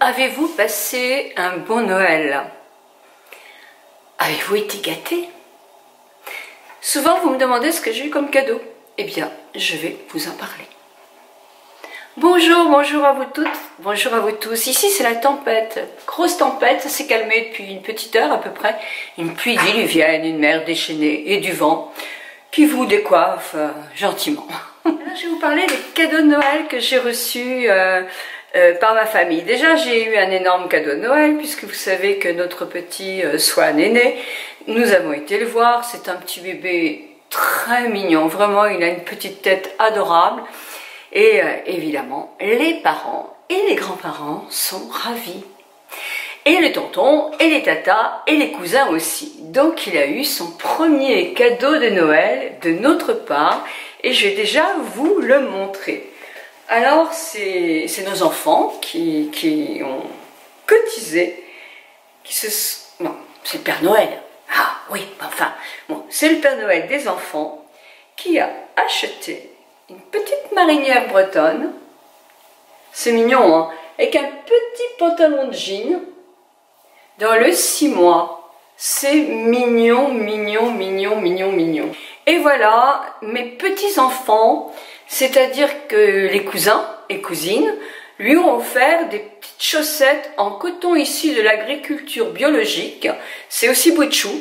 avez-vous passé un bon Noël? Avez-vous été gâtés? Souvent vous me demandez ce que j'ai eu comme cadeau. Eh bien, je vais vous en parler. Bonjour, bonjour à vous toutes, bonjour à vous tous. Ici c'est la tempête, grosse tempête, ça s'est calmé depuis une petite heure à peu près. Une pluie diluvienne, une mer déchaînée et du vent qui vous décoiffe gentiment. Alors, je vais vous parler des cadeaux de Noël que j'ai reçus par ma famille. Déjà, j'ai eu un énorme cadeau de Noël, puisque vous savez que notre petit Swan est né. Nous avons été le voir, c'est un petit bébé très mignon, vraiment, il a une petite tête adorable. Et évidemment, les parents et les grands-parents sont ravis. Et le tonton, et les tatas, et les cousins aussi. Donc il a eu son premier cadeau de Noël de notre part, et je vais déjà vous le montrer. Alors c'est nos enfants qui ont cotisé, non, c'est le Père Noël. Ah oui, enfin, bon, c'est le Père Noël des enfants qui a acheté une petite marinière bretonne. C'est mignon, hein, avec un petit pantalon de jean. Dans le 6 mois, c'est mignon, mignon, mignon, mignon, mignon. Et voilà, mes petits-enfants, c'est-à-dire que les cousins et cousines, lui ont offert des petites chaussettes en coton issu de l'agriculture biologique. C'est aussi Bouchou.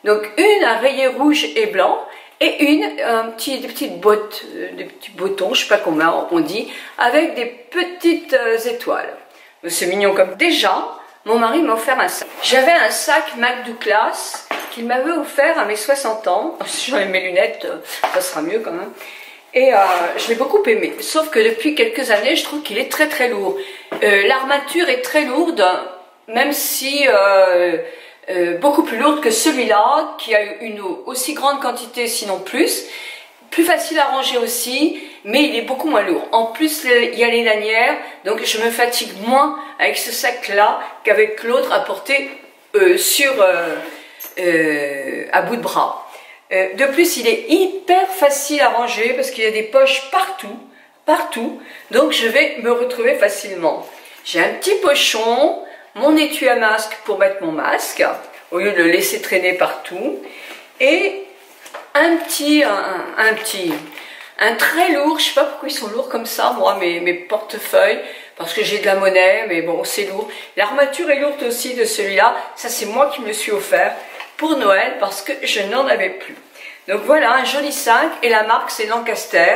Donc une à rayés rouge et blanc et des petites bottes, des petits bottons, je sais pas comment on dit, avec des petites étoiles. C'est mignon comme déjà. Mon mari m'a offert un sac. J'avais un sac Mac Douglas qu'il m'avait offert à mes 60 ans. Si j'enlève mes lunettes, ça sera mieux quand même. Et je l'ai beaucoup aimé. Sauf que depuis quelques années, je trouve qu'il est très très lourd. L'armature est très lourde, même si beaucoup plus lourde que celui-là, qui a une aussi grande quantité, sinon plus. Plus facile à ranger aussi, mais il est beaucoup moins lourd. En plus, il y a les lanières, donc je me fatigue moins avec ce sac-là qu'avec l'autre à porter à bout de bras. De plus, il est hyper facile à ranger parce qu'il y a des poches partout, donc je vais me retrouver facilement. J'ai un petit pochon, mon étui à masque pour mettre mon masque, au lieu de le laisser traîner partout, et un très lourd, je sais pas pourquoi ils sont lourds comme ça, moi, mes portefeuilles, parce que j'ai de la monnaie, mais bon, c'est lourd. L'armature est lourde aussi de celui-là, ça c'est moi qui me le suis offert pour Noël, parce que je n'en avais plus. Donc voilà, un joli sac, et la marque c'est Lancaster,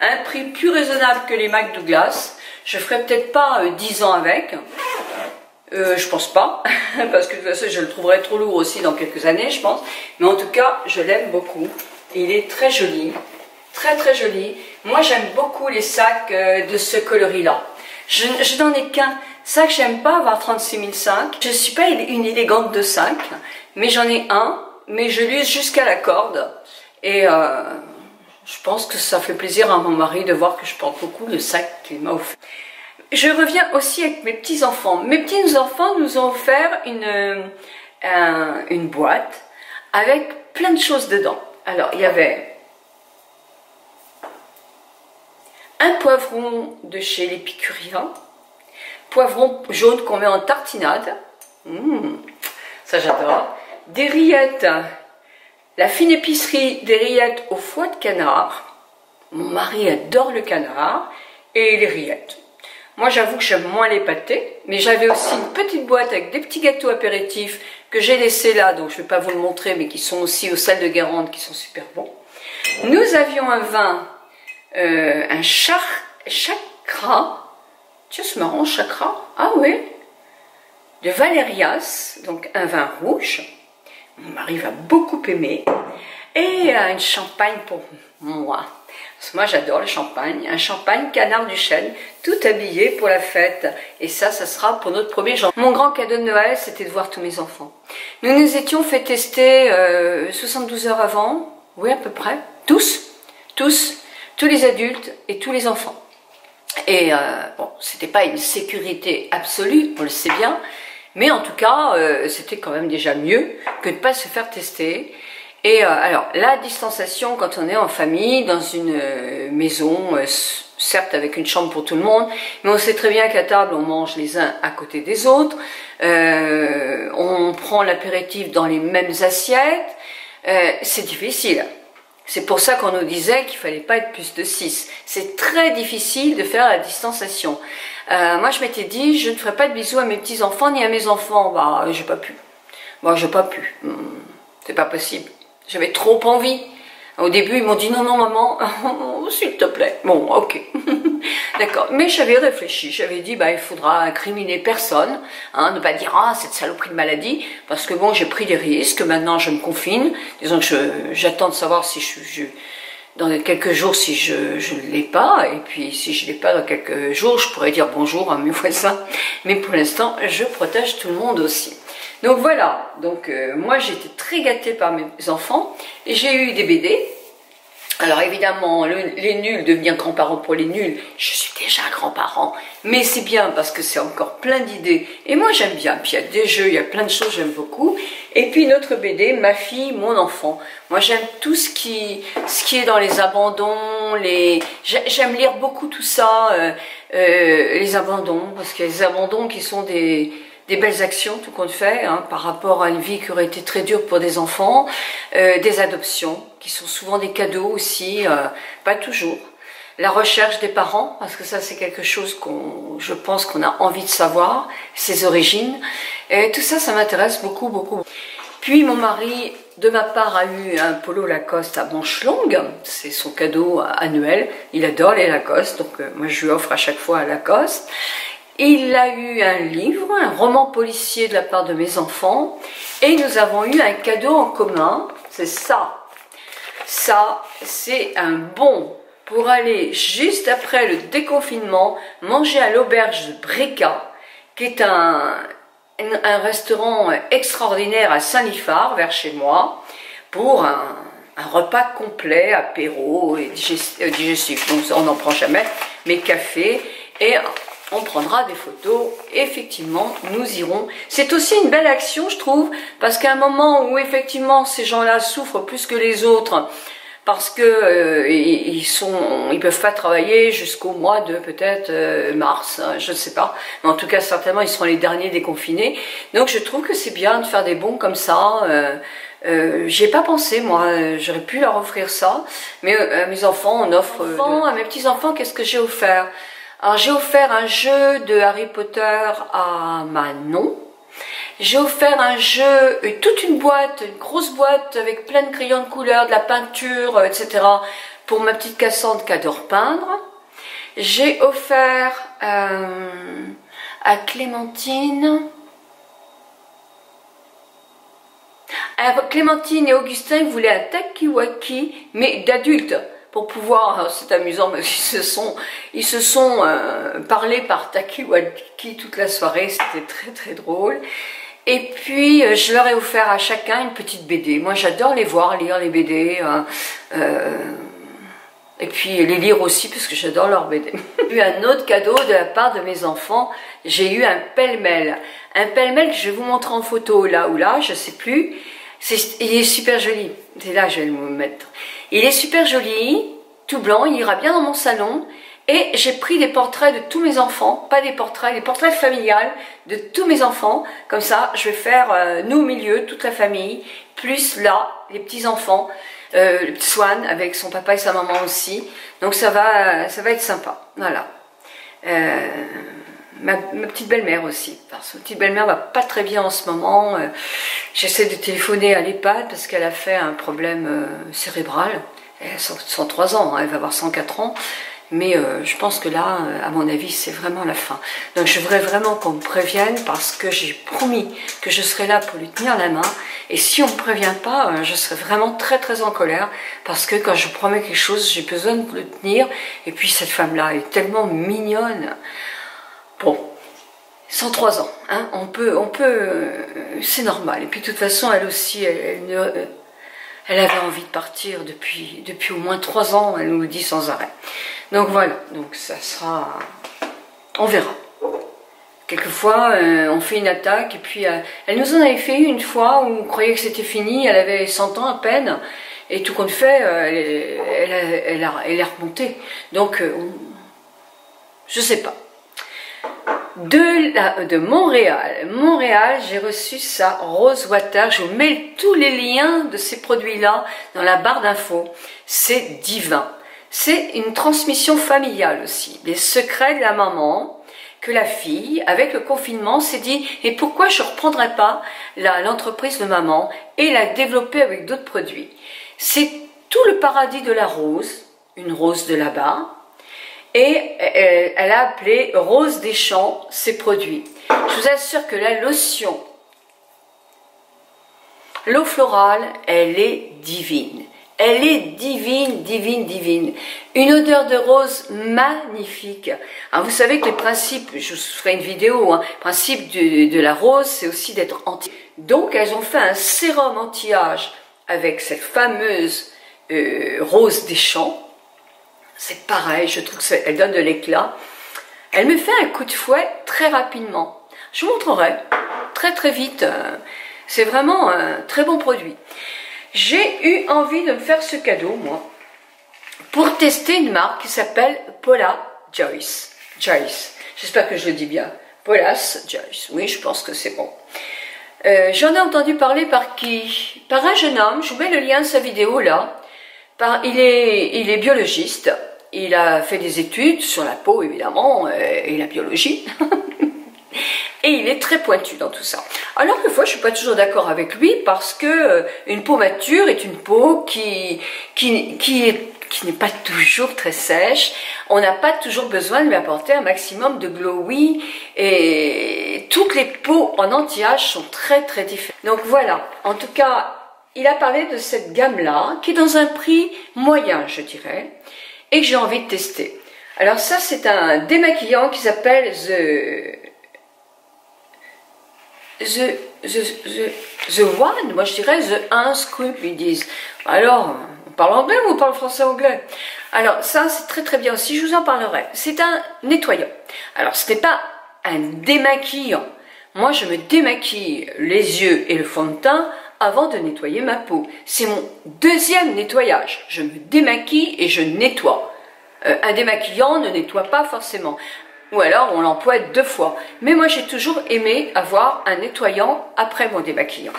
un prix plus raisonnable que les Mac Douglas. Je ferai peut-être pas 10 ans avec, je pense pas, parce que de toute façon je le trouverai trop lourd aussi dans quelques années, je pense. Mais en tout cas, je l'aime beaucoup. Et il est très joli, très très joli. Moi j'aime beaucoup les sacs de ce coloris-là. Je n'en ai qu'un. Sac, j'aime pas avoir 36 000 sacs. Je suis pas une élégante de sac, mais j'en ai un, mais je l'use jusqu'à la corde. Et je pense que ça fait plaisir à mon mari de voir que je porte beaucoup de sacs qu'il m'a offert. Je reviens aussi avec mes petits-enfants. Mes petits-enfants nous ont offert une boîte avec plein de choses dedans. Alors, il y avait un poivron de chez l'épicurien, poivron jaune qu'on met en tartinade, ça j'adore, des rillettes, la fine épicerie des rillettes au foie de canard, mon mari adore le canard, et les rillettes. Moi j'avoue que j'aime moins les pâtés, mais j'avais aussi une petite boîte avec des petits gâteaux apéritifs que j'ai laissés là, donc je ne vais pas vous le montrer, mais qui sont aussi aux salles de Guérande, qui sont super bons. Nous avions un vin, un chakra, tiens c'est marrant, chakra, ah oui, de Valérias, donc un vin rouge, mon mari va beaucoup aimer, et une champagne pour moi. Parce que moi j'adore le champagne, un champagne canard du chêne, tout habillé pour la fête. Et ça sera pour notre 1er janvier. Mon grand cadeau de Noël, c'était de voir tous mes enfants. Nous nous étions fait tester 72 heures avant, oui à peu près, tous les adultes et tous les enfants. Et bon, c'était pas une sécurité absolue, on le sait bien, mais en tout cas, c'était quand même déjà mieux que de ne pas se faire tester. Et alors, la distanciation, quand on est en famille, dans une maison, certes avec une chambre pour tout le monde, mais on sait très bien qu'à table, on mange les uns à côté des autres, on prend l'apéritif dans les mêmes assiettes, c'est difficile. C'est pour ça qu'on nous disait qu'il fallait pas être plus de 6. C'est très difficile de faire la distanciation. Moi, je m'étais dit, je ne ferai pas de bisous à mes petits-enfants ni à mes enfants. Bah, j'ai pas pu. Moi, j'ai pas pu. C'est pas possible. J'avais trop envie. Au début, ils m'ont dit non, non, maman, s'il te plaît. Bon, ok. D'accord. Mais j'avais réfléchi. J'avais dit, bah, il faudra incriminer personne. Hein, ne pas dire, ah, cette saloperie de maladie. Parce que bon, j'ai pris des risques. Maintenant, je me confine. Disons que j'attends de savoir si dans quelques jours, si je ne l'ai pas. Et puis, si je ne l'ai pas dans quelques jours, je pourrais dire bonjour à mes voisins. Mais pour l'instant, je protège tout le monde aussi. Donc voilà, donc moi j'étais très gâtée par mes enfants et j'ai eu des BD. Alors évidemment, les nuls, devenir grand-parent pour les nuls, je suis déjà grand-parent, mais c'est bien parce que c'est encore plein d'idées. Et moi j'aime bien, puis il y a des jeux, il y a plein de choses, j'aime beaucoup. Et puis notre BD, ma fille, mon enfant. Moi j'aime tout ce qui est dans les abandons, j'aime lire beaucoup tout ça, les abandons, parce qu'il y a des abandons qui sont des belles actions, tout compte fait, hein, par rapport à une vie qui aurait été très dure pour des enfants, des adoptions, qui sont souvent des cadeaux aussi, pas toujours. La recherche des parents, parce que ça c'est quelque chose je pense qu'on a envie de savoir, ses origines, et tout ça, ça m'intéresse beaucoup, beaucoup. Puis mon mari, de ma part, a eu un polo Lacoste à manches longues, c'est son cadeau annuel, il adore les Lacoste, donc moi je lui offre à chaque fois un Lacoste. Il a eu un livre, un roman policier de la part de mes enfants, et nous avons eu un cadeau en commun, c'est ça. Ça, c'est un bon pour aller juste après le déconfinement, manger à l'auberge de Bréca, qui est un restaurant extraordinaire à Saint-Liphard, vers chez moi, pour un repas complet, apéro et digestif. Donc on n'en prend jamais, mais café et on prendra des photos, effectivement, nous irons. C'est aussi une belle action, je trouve, parce qu'à un moment où, effectivement, ces gens-là souffrent plus que les autres, parce que ils peuvent pas travailler jusqu'au mois de peut-être mars, hein, je ne sais pas, mais en tout cas, certainement, ils seront les derniers déconfinés. Donc, je trouve que c'est bien de faire des bons comme ça. J'y ai pas pensé, moi, j'aurais pu leur offrir ça, mais à mes enfants, on offre... À mes petits-enfants, qu'est-ce que j'ai offert ? Alors j'ai offert un jeu de Harry Potter à Manon. J'ai offert un jeu, toute une boîte, une grosse boîte avec plein de crayons de couleur, de la peinture, etc. pour ma petite Cassandre qui adore peindre. J'ai offert à Clémentine. Clémentine et Augustin voulaient un takiwaki, mais d'adulte. Pour pouvoir, c'est amusant parce qu'ils se sont parlé par takiwaki toute la soirée, c'était très très drôle. Et puis je leur ai offert à chacun une petite BD. Moi j'adore les voir, lire les BD, et puis les lire aussi parce que j'adore leurs BD. J'ai eu un autre cadeau de la part de mes enfants, j'ai eu un pêle-mêle. Un pêle-mêle que je vais vous montrer en photo là ou là, je sais plus. Il est super joli, c'est là que je vais le mettre. Il est super joli, tout blanc, il ira bien dans mon salon. Et j'ai pris des portraits de tous mes enfants, pas des portraits familiales de tous mes enfants. Comme ça, je vais faire nous au milieu, toute la famille, plus là, les petits-enfants, le petit Swan avec son papa et sa maman aussi. Donc ça va être sympa, voilà. Ma petite belle-mère aussi, parce que ma petite belle-mère va pas très bien en ce moment. J'essaie de téléphoner à l'EHPAD parce qu'elle a fait un problème cérébral. Elle a 103 ans, hein, elle va avoir 104 ans. Mais je pense que là, à mon avis, c'est vraiment la fin. Donc je voudrais vraiment qu'on me prévienne parce que j'ai promis que je serai là pour lui tenir la main. Et si on ne me prévient pas, je serai vraiment très très en colère. Parce que quand je promets quelque chose, j'ai besoin de le tenir. Et puis cette femme-là est tellement mignonne. Bon, 103 ans, hein, on peut, c'est normal. Et puis de toute façon, elle aussi, elle avait envie de partir depuis au moins 3 ans, elle nous le dit sans arrêt. Donc voilà, donc ça sera, on verra. quelquefois, on fait une attaque, et puis elle nous en avait fait une fois où on croyait que c'était fini, elle avait 100 ans à peine, et tout compte fait, elle est remontée. Donc, je sais pas. De Montréal. Montréal, j'ai reçu ça, Rosewater. Je vous mets tous les liens de ces produits-là dans la barre d'infos. C'est divin. C'est une transmission familiale aussi. Les secrets de la maman, que la fille, avec le confinement, s'est dit « Et pourquoi je ne reprendrais pas l'entreprise de maman et la développer avec d'autres produits ?» C'est tout le paradis de la rose, une rose de là-bas. Et elle a appelé Rose des Champs ses produits. Je vous assure que la lotion, l'eau florale, elle est divine. Elle est divine, divine, divine. Une odeur de rose magnifique. Alors vous savez que les principes, je vous ferai une vidéo, hein, le principe de la rose, c'est aussi d'être anti. Donc elles ont fait un sérum anti-âge avec cette fameuse Rose des Champs. C'est pareil, je trouve qu'elle donne de l'éclat. Elle me fait un coup de fouet très rapidement. Je vous montrerai très très vite. C'est vraiment un très bon produit. J'ai eu envie de me faire ce cadeau, moi, pour tester une marque qui s'appelle Paula Joyce. J'espère que je le dis bien. Paula Joyce. Oui, je pense que c'est bon. J'en ai entendu parler par qui? Par un jeune homme. Je vous mets le lien de sa vidéo là. Il est biologiste, il a fait des études sur la peau évidemment et la biologie et il est très pointu dans tout ça. Alors que fois je suis pas toujours d'accord avec lui parce que une peau mature est une peau qui n'est pas toujours très sèche, on n'a pas toujours besoin de lui apporter un maximum de glowy et toutes les peaux en anti-âge sont très très différentes. Donc voilà, en tout cas, il a parlé de cette gamme-là, qui est dans un prix moyen, je dirais, et que j'ai envie de tester. Alors ça, c'est un démaquillant qui s'appelle The One, moi je dirais The 1 Scoop, ils disent. Alors, on parle anglais ou on parle français-anglais? Alors ça, c'est très très bien aussi, je vous en parlerai. C'est un nettoyant. Alors, ce n'est pas un démaquillant. Moi, je me démaquille les yeux et le fond de teint avant de nettoyer ma peau. C'est mon deuxième nettoyage. Je me démaquille et je nettoie. Un démaquillant ne nettoie pas forcément. Ou alors on l'emploie 2 fois. Mais moi j'ai toujours aimé avoir un nettoyant après mon démaquillant.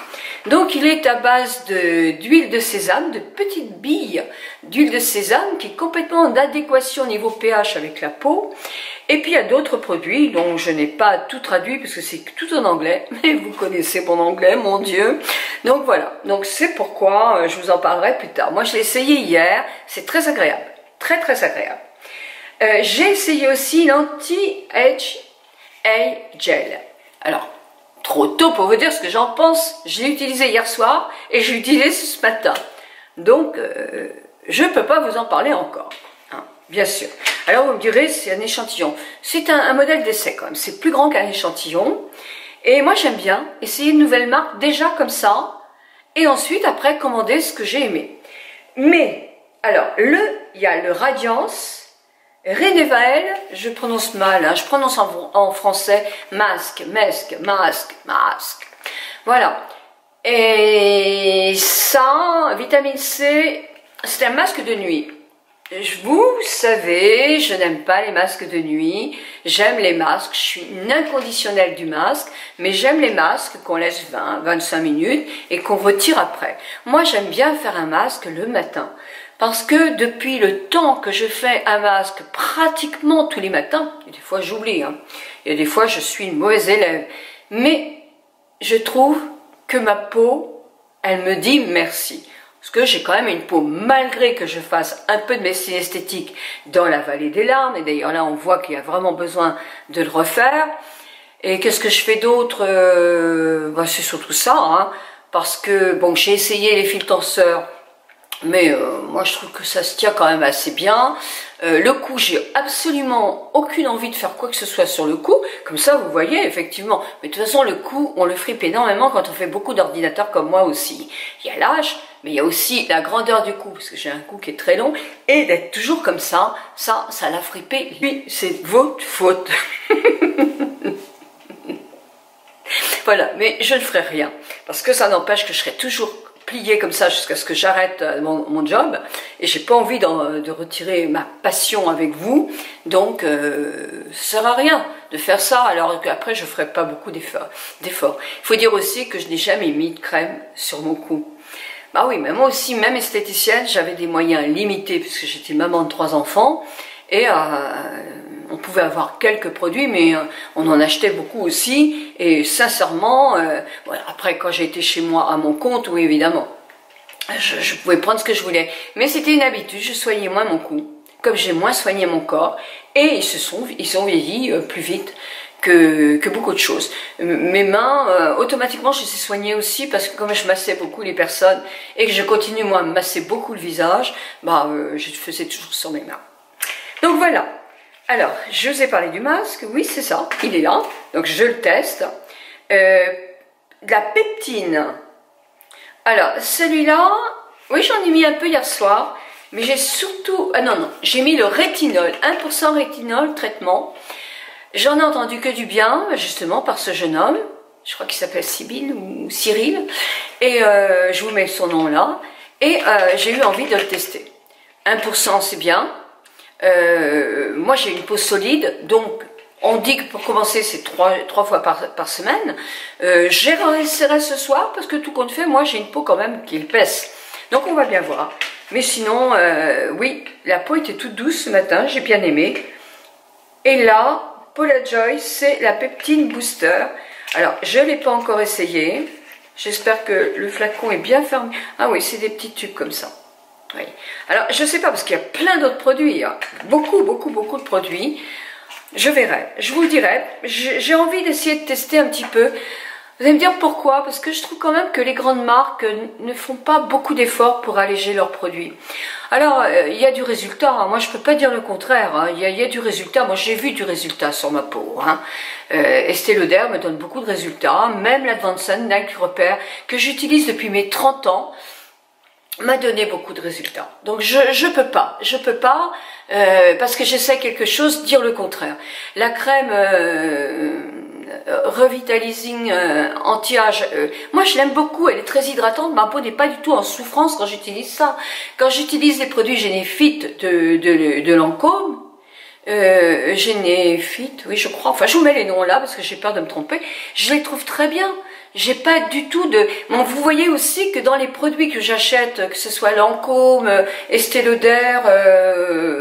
Donc il est à base d'huile de sésame, de petites billes d'huile de sésame qui est complètement en adéquation au niveau pH avec la peau. Et puis il y a d'autres produits dont je n'ai pas tout traduit parce que c'est tout en anglais. Mais vous connaissez mon anglais, mon Dieu. Donc voilà, donc c'est pourquoi je vous en parlerai plus tard. Moi je l'ai essayé hier, c'est très agréable, très très agréable. J'ai essayé aussi l'anti-age gel. Alors, trop tôt pour vous dire ce que j'en pense. Je l'ai utilisé hier soir et je l'ai utilisé ce matin. Donc, je ne peux pas vous en parler encore, hein, bien sûr. Alors, vous me direz, c'est un échantillon. C'est un modèle d'essai quand même. C'est plus grand qu'un échantillon. Et moi, j'aime bien essayer de nouvelles marques déjà comme ça. Et ensuite, après, commander ce que j'ai aimé. Mais, alors, il y a le Radiance. Renewael, je prononce mal, hein, je prononce en français masque. Voilà. Et ça, vitamine C, c'est un masque de nuit. Vous savez, je n'aime pas les masques de nuit, j'aime les masques, je suis une inconditionnelle du masque, mais j'aime les masques qu'on laisse 20-25 minutes et qu'on retire après. Moi, j'aime bien faire un masque le matin. Parce que depuis le temps que je fais un masque pratiquement tous les matins, et des fois j'oublie, hein, et des fois je suis une mauvaise élève, mais je trouve que ma peau, elle me dit merci. Parce que j'ai quand même une peau, malgré que je fasse un peu de médecine esthétique dans la vallée des larmes, et d'ailleurs là on voit qu'il y a vraiment besoin de le refaire. Et qu'est-ce que je fais d'autre? C'est surtout ça, hein, parce que bon, j'ai essayé les fils tenseurs, mais moi je trouve que ça se tient quand même assez bien. Le cou, j'ai absolument aucune envie de faire quoi que ce soit sur le cou. Comme ça, vous voyez, effectivement. Mais de toute façon, le cou, on le fripe énormément quand on fait beaucoup d'ordinateurs comme moi aussi. Il y a l'âge, mais il y a aussi la grandeur du cou, parce que j'ai un cou qui est très long. Et d'être toujours comme ça l'a fripé. Lui, c'est votre faute. Voilà, mais je ne ferai rien, parce que ça n'empêche que je serai toujours pliée comme ça jusqu'à ce que j'arrête mon job, et j'ai pas envie de retirer ma passion avec vous, donc ça sert à rien de faire ça, alors qu'après je ferai pas beaucoup d'efforts. Il faut dire aussi que je n'ai jamais mis de crème sur mon cou. Bah oui, mais moi aussi, même esthéticienne, j'avais des moyens limités, puisque j'étais maman de 3 enfants, et on pouvait avoir quelques produits, mais on en achetait beaucoup aussi, et sincèrement, voilà, après quand j'ai été chez moi à mon compte, oui évidemment, je pouvais prendre ce que je voulais, mais c'était une habitude, je soignais moins mon cou, comme j'ai moins soigné mon corps, et ils ont vieilli plus vite que beaucoup de choses. Mes mains, automatiquement je les ai soignées aussi, parce que comme je massais beaucoup les personnes, et que je continue moi à me masser beaucoup le visage, bah, je faisais toujours sur mes mains. Donc voilà. Alors, je vous ai parlé du masque, oui c'est ça, il est là, donc je le teste. De la peptine. Alors, celui-là, oui j'en ai mis un peu hier soir, mais j'ai surtout, ah non, j'ai mis le rétinol, 1% rétinol, traitement. J'en ai entendu que du bien, justement, par ce jeune homme, je crois qu'il s'appelle Sibyl ou Cyril, et je vous mets son nom là, et j'ai eu envie de le tester. 1% c'est bien. Moi j'ai une peau solide, donc on dit que pour commencer c'est 3 fois par semaine. J'essaierai ce soir parce que tout compte fait, moi j'ai une peau quand même qui est épaisse, donc on va bien voir. Mais sinon, oui, la peau était toute douce ce matin, j'ai bien aimé. Et là, Paula Joy, c'est la Peptine Booster. Alors je ne l'ai pas encore essayé, j'espère que le flacon est bien fermé. Ah oui, c'est des petits tubes comme ça. Oui. Alors, je ne sais pas, parce qu'il y a plein d'autres produits, hein. Beaucoup de produits. Je verrai, je vous le dirai. J'ai envie d'essayer de tester un petit peu. Vous allez me dire pourquoi? Parce que je trouve quand même que les grandes marques ne font pas beaucoup d'efforts pour alléger leurs produits. Alors, il y a du résultat, hein. Moi je ne peux pas dire le contraire, hein. Il y a du résultat, moi j'ai vu du résultat sur ma peau, hein. Estée Lauder me donne beaucoup de résultats, même l'Advanced Night Repair, que j'utilise depuis mes 30 ans, m'a donné beaucoup de résultats. Donc je peux pas, parce que j'essaie quelque chose, dire le contraire. La crème Revitalizing anti-âge, moi je l'aime beaucoup, elle est très hydratante, ma peau n'est pas du tout en souffrance quand j'utilise ça. Quand j'utilise les produits Généfit de Lancôme, Généfit, oui je crois, enfin je vous mets les noms là parce que j'ai peur de me tromper, je les trouve très bien. J'ai pas du tout de... Bon, vous voyez aussi que dans les produits que j'achète, que ce soit Lancôme, Estée Lauder,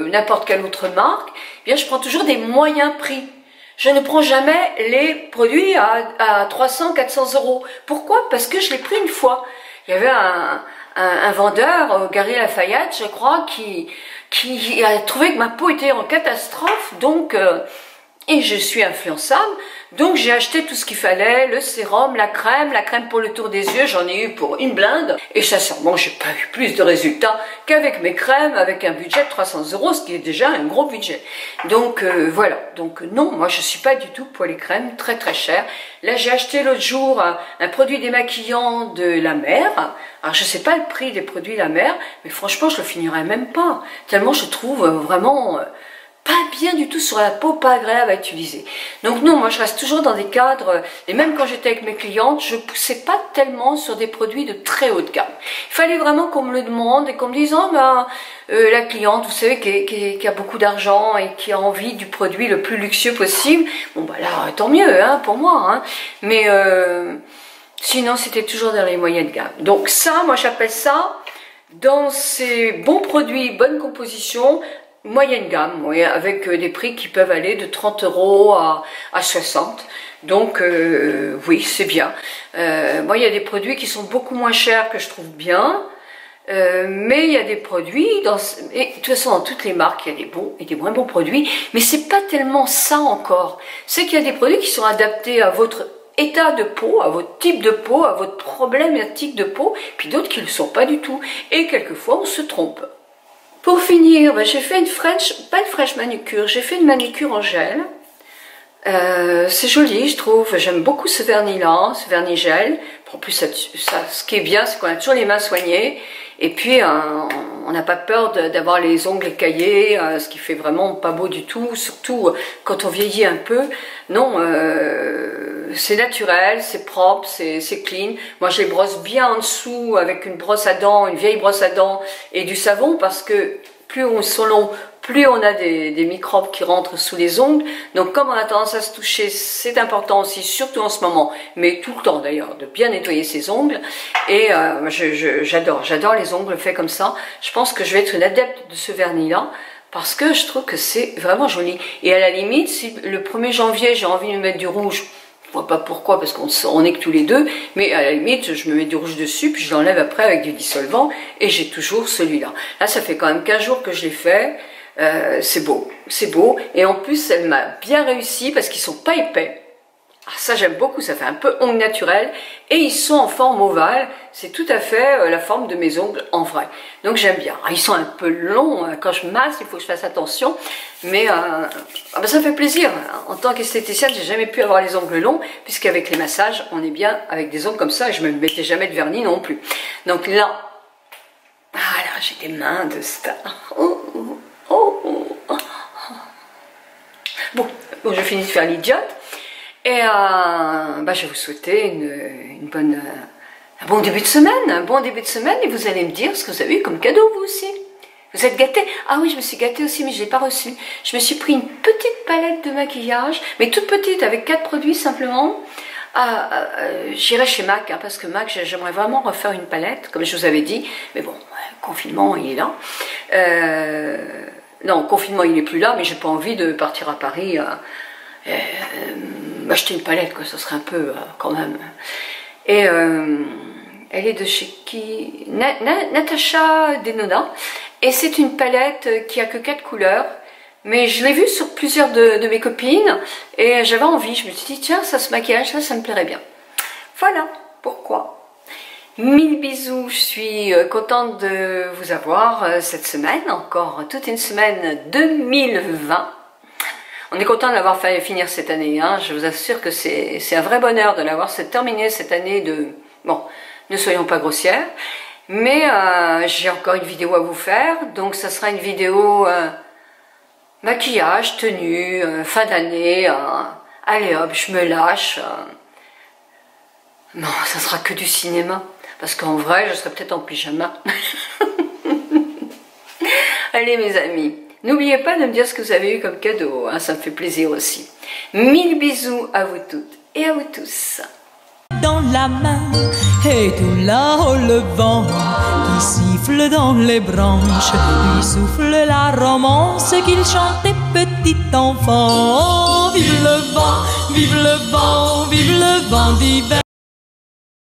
n'importe quelle autre marque, eh bien je prends toujours des moyens prix. Je ne prends jamais les produits à 300, 400 euros. Pourquoi? Parce que je l'ai pris une fois. Il y avait un vendeur, Gary Lafayette, je crois, qui a trouvé que ma peau était en catastrophe, donc... et je suis influençable, donc j'ai acheté tout ce qu'il fallait, le sérum, la crème pour le tour des yeux, j'en ai eu pour une blinde, et sincèrement, j'ai pas eu plus de résultats qu'avec mes crèmes, avec un budget de 300 euros, ce qui est déjà un gros budget. Donc voilà, donc non, moi je suis pas du tout pour les crèmes très très chères. Là j'ai acheté l'autre jour un produit démaquillant de La Mer, alors je sais pas le prix des produits La Mer, mais franchement je le finirai même pas, tellement je trouve vraiment... pas bien du tout sur la peau, pas agréable à utiliser. Donc non, moi je reste toujours dans des cadres, et même quand j'étais avec mes clientes, je ne poussais pas tellement sur des produits de très haut de gamme. Il fallait vraiment qu'on me le demande et qu'on me dise, oh, ben, la cliente, vous savez, qui a beaucoup d'argent et qui a envie du produit le plus luxueux possible, bon bah là, tant mieux, hein, pour moi, hein. Mais sinon c'était toujours dans les moyens de gamme. Donc ça, moi j'appelle ça, dans ces bons produits, bonne composition, moyenne gamme, oui, avec des prix qui peuvent aller de 30 euros à 60. Donc oui, c'est bien. Moi, il y a des produits qui sont beaucoup moins chers que je trouve bien. Mais il y a des produits, et de toute façon dans toutes les marques, il y a des bons et des moins bons produits. Mais c'est pas tellement ça encore. C'est qu'il y a des produits qui sont adaptés à votre état de peau, à votre type de peau, à votre problématique de peau, puis d'autres qui ne le sont pas du tout. Et quelquefois, on se trompe. Pour finir, ben, j'ai fait pas une French manucure, j'ai fait une manucure en gel. C'est joli, je trouve. J'aime beaucoup ce vernis-là, ce vernis gel. En plus, ce qui est bien, c'est qu'on a toujours les mains soignées. Et puis, on n'a pas peur d'avoir les ongles écaillés, ce qui fait vraiment pas beau du tout. Surtout quand on vieillit un peu. Non, c'est naturel, c'est propre, c'est clean. Moi je les brosse bien en dessous avec une brosse à dents, une vieille brosse à dents et du savon parce que plus on sont longs, plus on a des microbes qui rentrent sous les ongles. Donc comme on a tendance à se toucher, c'est important aussi, surtout en ce moment, mais tout le temps d'ailleurs, de bien nettoyer ses ongles. Et j'adore les ongles faits comme ça. Je pense que je vais être une adepte de ce vernis-là, parce que je trouve que c'est vraiment joli. Et à la limite, si le 1er janvier, j'ai envie de mettre du rouge, je vois pas pourquoi, parce qu'on est que tous les deux, mais à la limite, je me mets du rouge dessus, puis je l'enlève après avec du dissolvant, et j'ai toujours celui-là. Là, ça fait quand même 15 jours que je l'ai fait. C'est beau, et en plus elle m'a bien réussi parce qu'ils sont pas épais. Ah, ça j'aime beaucoup, ça fait un peu ongle naturel et ils sont en forme ovale, c'est tout à fait la forme de mes ongles en vrai. Donc j'aime bien. Ah, ils sont un peu longs, quand je masse, il faut que je fasse attention, mais ça fait plaisir. En tant qu'esthéticienne, j'ai jamais pu avoir les ongles longs, puisqu'avec les massages, on est bien avec des ongles comme ça et je me mettais jamais de vernis non plus. Donc là, j'ai des mains de star. Bon, je finis de faire l'idiote et je vais vous souhaiter un bon début de semaine, et vous allez me dire ce que vous avez eu comme cadeau vous aussi. Vous êtes gâtés? Ah oui, je me suis gâtée aussi, mais je ne l'ai pas reçu. Je me suis pris une petite palette de maquillage, mais toute petite, avec 4 produits simplement. J'irai chez MAC, parce que MAC, j'aimerais vraiment refaire une palette, comme je vous avais dit, mais bon, le confinement, il est là. Non, le confinement, il n'est plus là, mais j'ai pas envie de partir à Paris m'acheter une palette, quoi, ça serait un peu, quand même. Et elle est de chez qui? Natacha Denona, et c'est une palette qui a que 4 couleurs. Mais je l'ai vue sur plusieurs de mes copines et j'avais envie, je me suis dit tiens, ça se maquillage, ça me plairait bien. Voilà pourquoi. 1000 bisous, je suis contente de vous avoir cette semaine, encore toute une semaine 2020. On est content de l'avoir fait finir cette année, hein. Je vous assure que c'est un vrai bonheur de l'avoir terminé cette année de... Bon, ne soyons pas grossières, mais j'ai encore une vidéo à vous faire, donc ça sera une vidéo... maquillage, tenue, fin d'année, allez hop, je me lâche. Non, ça sera que du cinéma, parce qu'en vrai, je serai peut-être en pyjama. Allez mes amis, n'oubliez pas de me dire ce que vous avez eu comme cadeau, hein, ça me fait plaisir aussi. 1000 bisous à vous toutes et à vous tous. Dans la main et tout là-haut le vent qui siffle dans les branches lui souffle la romance qu'il chantait petit enfant. Vive le vent, vive le vent, vive le vent d'hiver.